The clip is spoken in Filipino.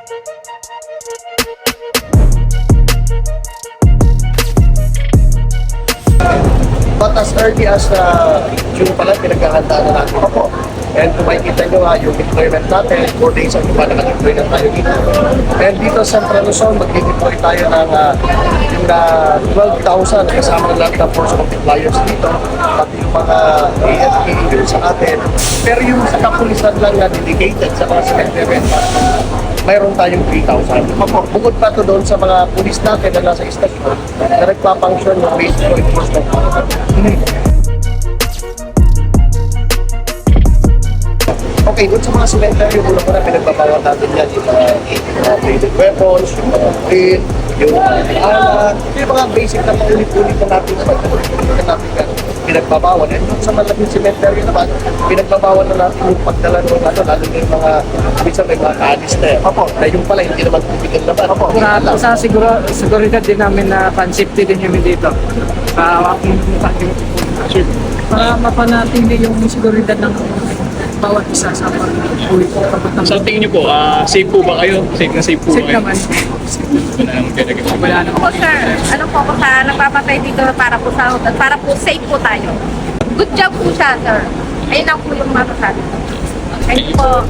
But as early as June pala, pinagkakanta na natin ako. And kung makikita nyo yung deployment natin, 4 days ang naka-deploy na tayo dito. And dito sa Central Luzon, mag-deploy tayo ng yung 12,000 kasama na lahat ng force multipliers dito. Pati yung mga AFK yun sa atin. Pero yung sa kapulisan lang na dedicated sa mga cemetery, mayroon tayong 3,000. Bukod pa to doon sa mga pulis natin na nasa istasyon na nagpapunction ng basic law enforcement. Okay, doon sa mga cemetery, una-una pinagbabawal natin yan yung mga bladed weapons, yung mga drill, yung mga alat, yung mga basic na paulit-ulit na natin sa natin pinagbabawal. And doon sa malaking cemetery naman, pinagbabawal na natin yung pagdala ng lalo na yung mga minsan may mga kanister. Na yung pala hindi naman tubig ang laban. Sa seguridad din namin na pan-safety din kami dito. Para mapanatili yung seguridad ng bawat isa sa pag-uwi. Sa tingin niyo po, safe po ba kayo? Safe na safe po Safe ba kayo? naman. Wala naman pinag-iwan. Wala naman. Po sir, ano po ako sa nagpapatay dito para po sa para po safe po tayo. Good job po siya sir. Ayun lang po yung masasabi. Thank you po.